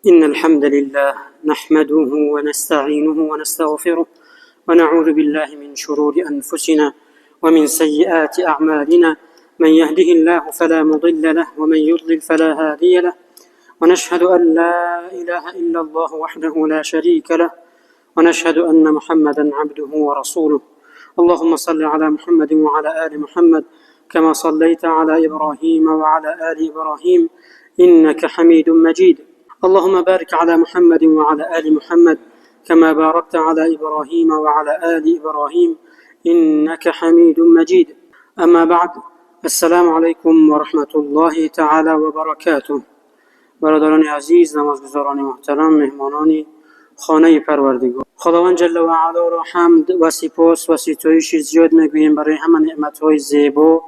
إن الحمد لله نحمده ونستعينه ونستغفره ونعوذ بالله من شرور أنفسنا ومن سيئات أعمالنا. من يهده الله فلا مضل له ومن يضلل فلا هادي له. ونشهد أن لا إله إلا الله وحده لا شريك له، ونشهد أن محمدا عبده ورسوله. اللهم صل على محمد وعلى آل محمد كما صليت على إبراهيم وعلى آل إبراهيم إنك حميد مجيد. اللهم بارك على محمد وعلى آل محمد كما باركت على إبراهيم وعلى آل إبراهيم إنك حميد مجيد. أما بعد، السلام عليكم ورحمة الله تعالى وبركاته. برادران عزیز، نمازگزاران محترم، مهمانان خانه پروردگار، خداوند جل و علا را حمد و سپاس و ستایش زیاد میگوییم برای همه نعمت‌های زیبا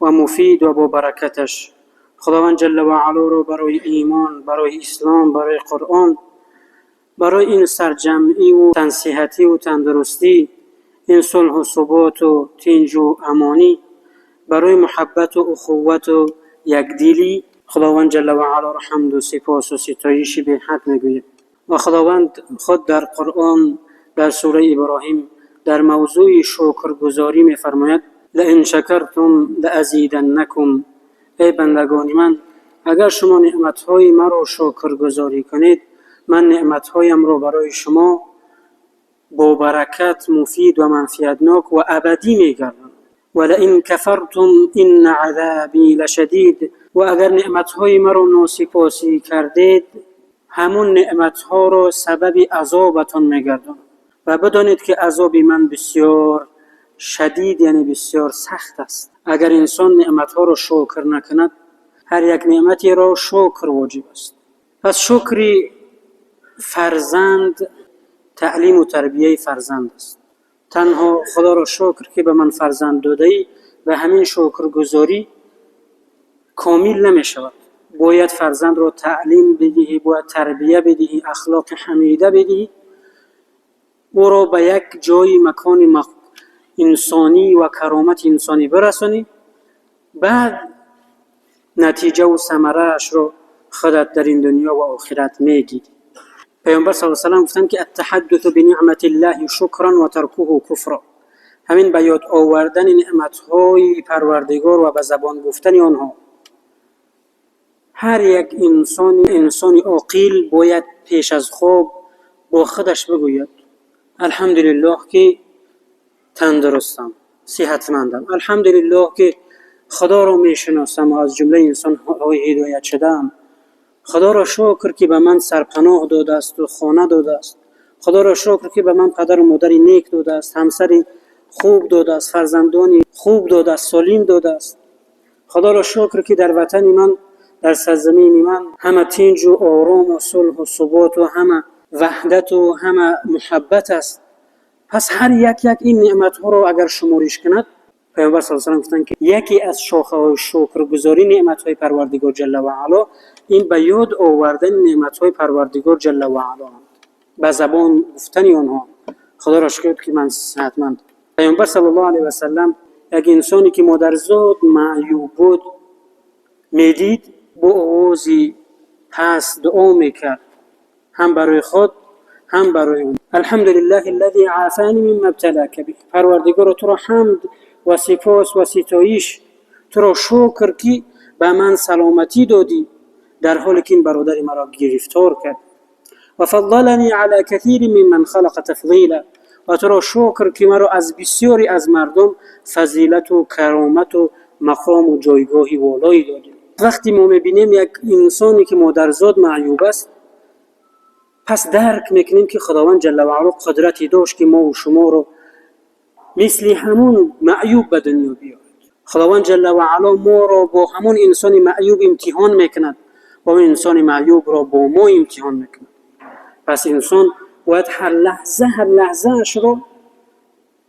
و مفید و با برکتش. خداوند جل و علا را برای ایمان، برای اسلام، برای قرآن، برای این سرجمعی و تنصیحتی و تندرستی، این صلح و ثبات و تنج و امانی، برای محبت و اخوت و یکدلی، خداوند جل و علا را حمد و سپاس و ستایش به حق میگوییم. و خداوند خود در قرآن در سوره ابراهیم در موضوع شکرگزاری می‌فرماید: لئن شکرتم لازیدنکم. ای بندگان من، اگر شما نعمت‌های مرا شکرگزاری کنید، من نعمت‌هایم را برای شما با برکت، مفید و منفعتناک و ابدی می‌گردانم. ولئن کفرتم ان عذابی لشدید. و اگر نعمت‌های مرا ناسپاسی کردید، همون نعمت‌ها را سبب عذابتان می‌گردانم. و بدانید که عذاب من بسیار شدید، یعنی بسیار سخت است. اگر انسان نعمت‌ها را شکر نکند، هر یک نعمتی را شکر واجب است. پس شکر فرزند تعلیم و تربیه فرزند است. تنها خدا را شکر که به من فرزند داده‌ای و همین شکرگزاری کامل نمی‌شود. باید فرزند را تعلیم بدهی، باید تربیه بدهی، اخلاق حمیده بدهی، او را به یک جای مکان انسانی و کرامت انسانی برسانی. بعد نتیجه و ثمره اش را خودت در این دنیا و آخرت میگیری. پیامبر صلی الله علیه و سلم گفتند که التحدث بنعمت الله شکرا و ترکه کفرا. همین به یاد آوردن نعمت‌های پروردگار و به زبان گفتن آنها. هر یک انسان عاقل باید پیش از خواب با خودش بگوید: الحمدلله که تندرستم، صحتمندم. الحمدلله که خدا را میشناسم و از جمله انسان‌های هدایت شده‌ام. خدا را شکر که به من سرپناه داده است و خانه داده است. خدا را شکر که به من پدر و مادر نیک داده است، همسری خوب داده است، فرزندانی خوب داده است، سالم داده است. خدا را شکر که در وطن من، در سرزمین من همه تنج و آرام و صلح و ثبات و همه وحدت و همه محبت است. پس هر یک این نعمت‌ها را اگر شمارش کند، پیامبر صلی الله علیه و آله گفتند که یکی از شاخه‌های شکرگزاری نعمت‌های پروردگار جل و علا این به یاد آوردن نعمت‌های پروردگار جل و علا، به زبان گفتن آنها. خدا را شکر که من صحتمند. پیامبر صلی الله علیه و سلم یک انسانی که مادرزاد معیوب بود میدید، با آوازی پس دعا میکرد، هم برای خود هم برای اون: الحمدلله الذی عافانی مما ابتلاک به. پروردگار تو را حمد و سپاس و ستایش، تو را شکر که به من سلامتی دادی در حالی که این برادر مرا گرفتار کرد. و فضلنی علی کثیر ممن خلق تفضیلا. و تو را شکر که مرا از بسیاری از مردم فضیلت و کرامت و مقام و جایگاهی والایی دادی. وقتی ما میبینیم یک انسانی که مادرزاد معیوب است، پس درک میکنیم که خداوند جل و علا قدرتی داشت که ما و شما رو مثل همون معیوب به دنیا بیارد. خداوند جل و علا ما را با همون انسان معیوب امتحان میکند و اون انسان معیوب را با ما امتحان میکند. پس انسان باید هر لحظه اش را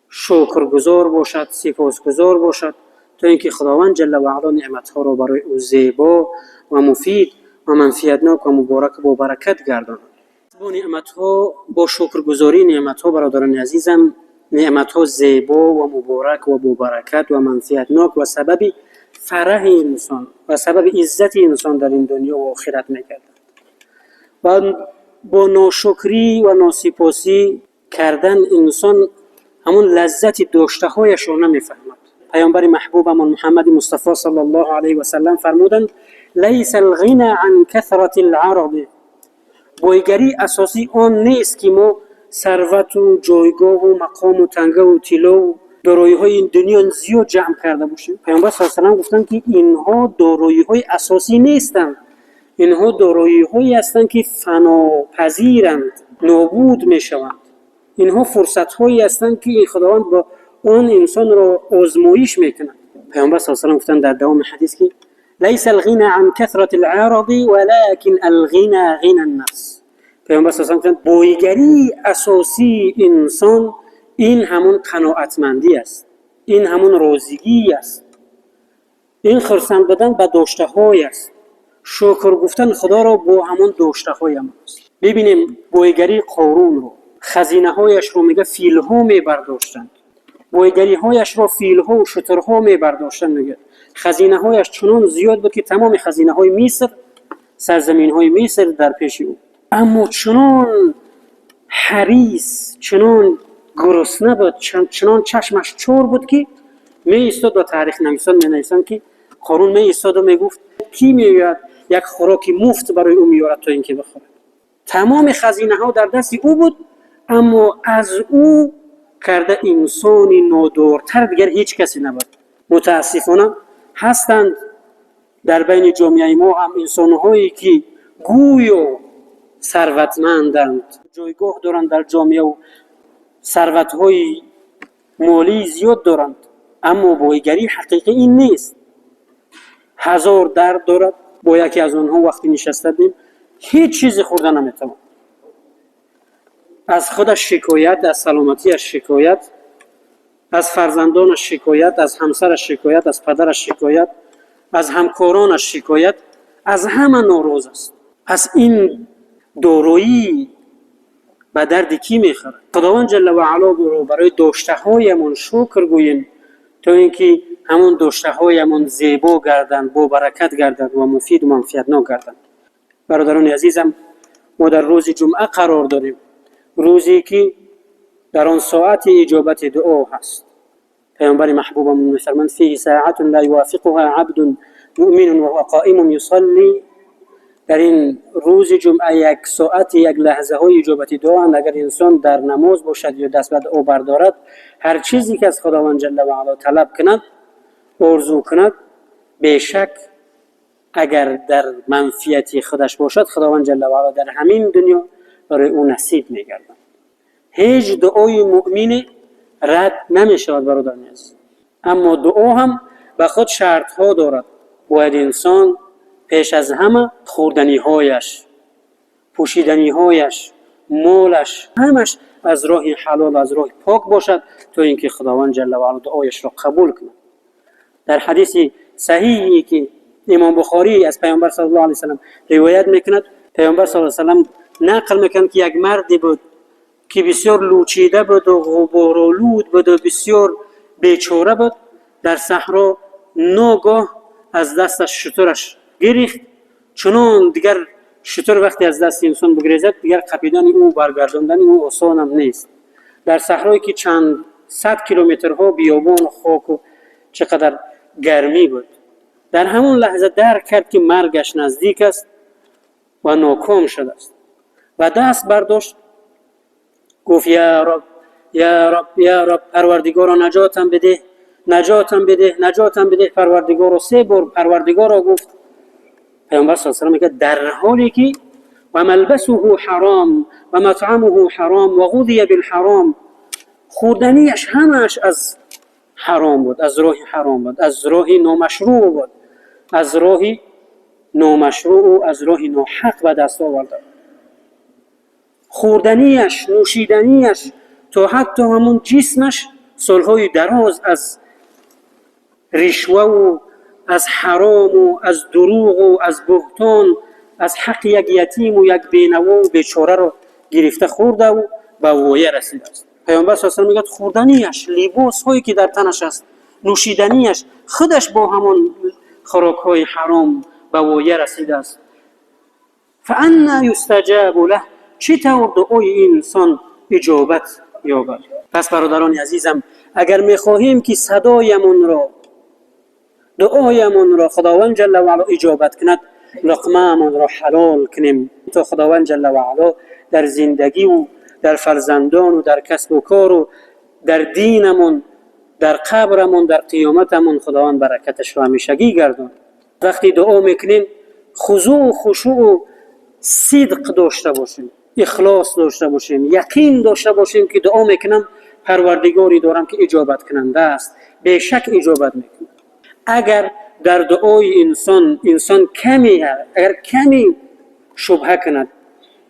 شکرگزار باشد، سپاسگزار باشد، تا اینکه خداوند جل و علا نعمت‌ها را برای او زیبا و مفید و منفعتناک و مبارک و برکت گرداند. با نعمت‌ها، با شکرگزاری نعمت‌ها برادران عزیزم، نعمت‌ها زیبا و مبارک و با برکت و منفعتناک و سبب فرح انسان و سبب عزت انسان در این دنیا و آخرت می‌گردد. و با ناشکری و ناسپاسی کردن انسان همون لذت داشته هایش رو نمیفهمد. پیامبر محبوبمون محمد مصطفی صلی الله علیه و سلم فرمودند لیس الغنى عن کثرت العرض، بایگری اساسی آن نیست که ما ثروت و جایگاه و مقام و تنگه و طلا و دارایی های این دنیا زیاد جمع کرده باشیم. پیامبر صلی الله علیه و سلم گفتند که اینها دارایی های اساسی نیستند، اینها دارایی هایی هستند که فناپذیرند، نابود می شوند. اینها فرصت هایی هستند که خداوند با اون انسان را آزمایش میکند. پیامبر صلی الله علیه و سلم گفتند در دوام حدیث که لیس الغنى عن کثرت العرض ولكن الغنى غنى النفس. پیامبر صلی الله علیه و سلم بایگری اساسی انسان این همون قناعتمندی است، این همون راضیگی است، این خرسند بودن به داشته های است، شکر گفتن خدا را با همون داشته های است. ببینیم بایگری قارون رو، خزینه هایش رو میگه فیل ها میبرداشتند، بایگری هایش را فیل ها و شتر ها میبرداشتند. میگه خزینه هایش چنان زیاد بود که تمام خزینه های مصر، سرزمین های مصر در پیش او، اما چنان حریص، چنان گرسنه بود، چنان چشمش چور بود که می ایستاد و تاریخ نویسان می نویسند که قارون می ایستاد و می گفت کی میاد یک خوراکی مفت برای او میارد تا اینکه بخوره. تمام خزینه ها در دست او بود، اما از او کرده انسانی نادارتر دیگر هیچ کسی نبود. متاسفانه هستند در بین جامعه ما هم انسان‌هایی که گویا ثروتمندند، جایگاه دارند در جامعه و ثروت‌های مالی زیاد دارند، اما بایگری حقیقی این نیست. هزار درد دارد، با یکی از آنها وقتی نشستیم هیچ چیزی خورده نمیتوان. از خودش شکایت، از سلامتیش شکایت، از فرزندانش شکایت، از همسرش شکایت، از پدرش شکایت، از همکارانش شکایت، از همه ناراض است. از این دارایی به درد کی میخوره؟ خداوند جل و علا برای داشته هایمون شکر گوییم تا اینکه همون داشته هایمون زیبا گردند، با برکت گردند و مفید و منفعتناک گردند. برادران عزیزم، ما در روز جمعه قرار داریم، روزی که در آن ساعت اجابت دعا هست. پیامبر محبوبمون می‌فرمایند فی ساعت لا یوافقها عبد مؤمن وهو قائم یصلی. در این روز جمعه یک ساعت، یک لحظه های اجابت دعا، اگر انسان در نماز باشد یا دست به دعا بردارد، هر چیزی که از خداوند جل و علا طلب کند، آرزو کند، بیشک اگر در منفیت خودش باشد خداوند جل و علا در همین دنیا برای او نصیب می‌گردد. هیچ دعای مؤمن رد نمی‌شود برادران عزیز، اما دعا هم به خود شرط ها دارد. باید انسان پیش از همه خوردنی هایش، پوشیدنی هایش، مالش، همش از راه حلال، از راه پاک باشد تا اینکه خداوند جل و علا دعایش را قبول کند. در حدیث صحیحی که امام بخاری از پیامبر صلی الله علیه و سلم روایت میکند، پیامبر صلی الله علیه و سلم نقل میکند که یک مردی بود که بسیار لوچیده بود و غبارآلود بود و بسیار بیچاره بود. در صحرا ناگاه از دستش شترش گرفت، چنان دیگر شتر وقتی از دست انسان بگریزد دیگر قپیدن او، برگرداندن او آسان هم نیست. در صحرایی که چند صد کیلومترها بیابان و خاک و چقدر گرمی بود، در همون لحظه درک کرد که مرگش نزدیک است و ناکام شده است و دست برداشت، گفت یا رب یا رب یا رب، پروردگارا نجاتم بده، نجاتم بده، نجاتم بده، پروردگارا. 3 بار پروردگارا گفت. پیامبر صلی الله علیه و سلم در حالی که و ملبسه حرام و مطعمه حرام و غذی بالحرام، خوردنیش همش از حرام بود، از راه حرام بود، از راه نامشروع بود، از راه نامشروع و از راه ناحق به دست آورد. خوردنیش، نوشیدنیش، تا حتی همون جسمش سالهای دراز از رشوه و از حرام و از دروغ و از بهتان، از حق یک یتیم و یک بینوا و بیچاره رو گرفته خورده و به وایه رسیده است. پیامبر صلی الله علیه و آله میگه خوردنیش، لباس هایی که در تنش است، نوشیدنیش، خودش با همون خوراک های حرام به وایه رسیده است. فانا یستجاب له، چطور دعای انسان اجابت یابد؟ پس برادران عزیزم، اگر میخواهیم که صدایمون را، دعایمون را خداوند جل و علا اجابت کند، لقمه‌مون را حلال کنیم تا خداوند جل و علا در زندگی و در فرزندان و در کسب و کار و در دینمون، در قبرمون، در قیامتمون خداوند برکتش را همیشگی گردان. وقتی دعا میکنیم خضوع و خشوع و صدق داشته باشیم، اخلاص داشته باشیم، یقین داشته باشیم که دعا میکنم پروردگاری دارم که اجابت کننده است، به شک اجابت میکنه. اگر در دعای انسان کمی شبهه کند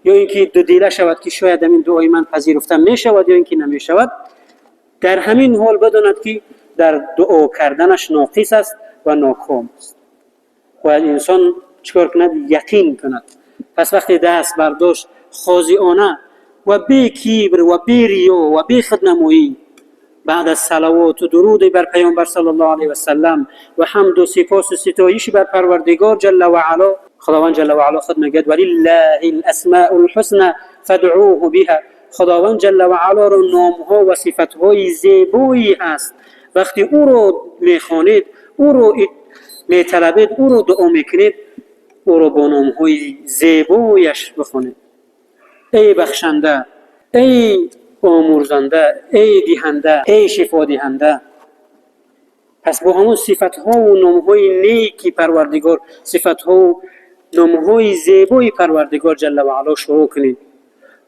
یا اینکه دو دیله شود که شاید این دعای من پذیرفته می شود یا اینکه نمی شود، در همین حال بداند که در دعا کردنش ناقص است و ناکام است. باید انسان چکار کند؟ یقین کند. پس وقتی دست برداشت خاضعانه و بی کبر و بی ریا و بی خودنمایی، بعد از صلوات و درود بر پیامبر صلی الله علیه و سلم و حمد و سپاس و ستایش بر پروردگار جل و علا، خداوند جل و علا خود میگه ولله الاسماء الحسنى فادعوه بها. خداوند جل و علا را نام‌ها و صفت‌های زیبایی است، وقتی او رو میخوانید، او رو میطلبید، او رو دعا میکنید، او رو با نام‌های زیبایش بخوانید. ای بخشنده، ای آمرزنده، ای دهنده، ای شفا دهنده. پس با همون صفت‌ها و نام‌های نیکی پروردگار، صفت‌ها و نام‌های زیبای پروردگار جل و علا شروع کنید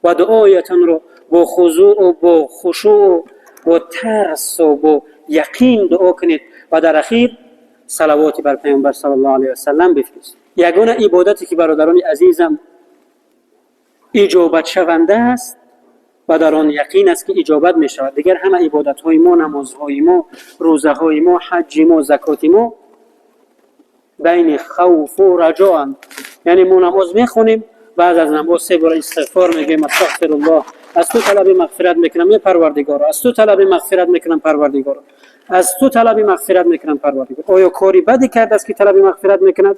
و دعایتان رو با خضوع و با خشوع و با ترس و با یقین دعا کنید و در اخیر صلوات بر پیامبر صلی الله علیه و سلم بفرستید. یگانه عبادتی که برادران عزیزم اجابت شونده است و در آن یقین است که اجابت می شود. دیگر همه عبادت‌های ما، نمازهای ما، روزه‌های ما، حج ما، زکات ما بین خوف و رجا اند. یعنی ما نماز میخونیم، بعد از نماز 3 بار استغفار میگیم استغفر الله، از تو طلب مغفرت میکنم ای پروردگار، از تو طلب مغفرت میکنم پروردگار، از تو طلب مغفرت میکنم پروردگار. آیا کاری بدی کرده است که طلب مغفرت میکند؟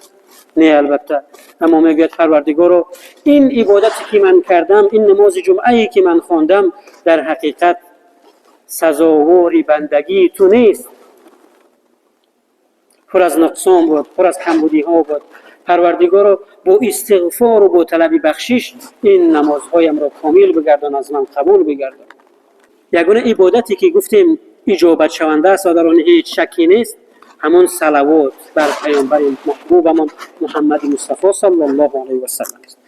نه البته. اما میگوید پروردگار، این عبادتی که من کردم، این نماز جمعه‌ای که من خواندم، در حقیقت سزاوار بندگی تو نیست، پر از نقصان بود، پر از کمبودی ها بود. پروردگار، با استغفار و با طلب بخشش این نمازهایم را کامل بگردان، از من قبول بگردان. یگانه عبادتی که گفتیم اجابت شونده است و در آن هیچ شکی نیست، همون صلوات بر پیامبر محبوبمان محمد مصطفی صلی الله علیه و سلم است.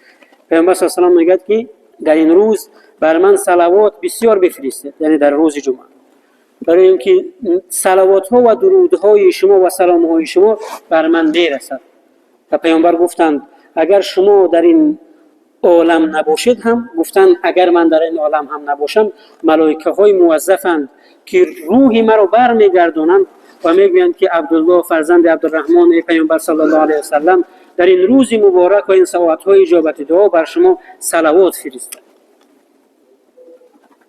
پیامبر صلی الله علیه و سلم میگه که در این روز بر من صلوات بسیار بفرستید، یعنی در روز جمعه، برای اینکه صلوات ها و درود های شما و سلام های شما بر من برسد. و پیامبر گفتند اگر شما در این عالم نباشید هم، گفتند اگر من در این عالم هم نباشم، ملائکه های موظفند که روح مرا برمیگردونند و میگویند که عبدالله فرزند عبدالرحمن ای پیامبر صلی الله علیه و سلم در این روز مبارک و این ساعت های اجابت دعا بر شما صلوات فرستاد.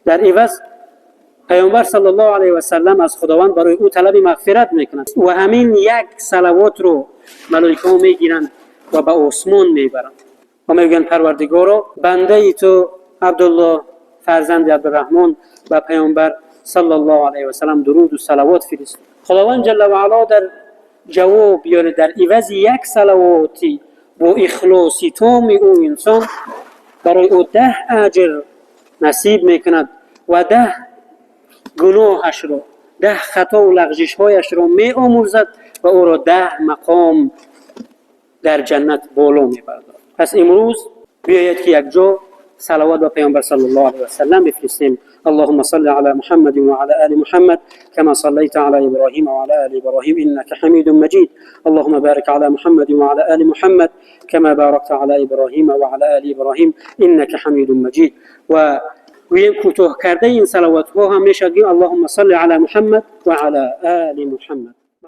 در عوض پیامبر صلی الله علیه و سلم از خداوند برای او طلب مغفرت میکنند و همین یک صلوات رو ملائکه ها میگیرند و به آسمان میبرند و میگن پروردگارا، بنده ای تو عبدالله فرزند عبدالرحمن و پیامبر صلی الله علیه و سلم درود و صلوات فرست. خداوند جل و علا در جواب یا در عوض یک صلواتی با اخلاصی تام او انسان برای او 10 اجر نصیب میکند و 10 گناهش رو، 10 خطا و لغزش هایش رو می آمرزد و او را 10 مقام در جنت بالا می بردارد. پس امروز بیایید که یک جا صلوات به پیامبر صلی الله علیه و سلم بفرستیم. اللهم صل علی محمد و علی آل محمد كما صليت على ابراهيم وعلى آل ابراهيم انك حميد مجيد. اللهم بارك على محمد وعلى آل محمد كما باركت على ابراهيم وعلى آل ابراهيم انك حميد مجيد. و ویم کوتاه کرده این صلوات ها هم میشه گیم اللهم صل علی محمد و علی آل محمد.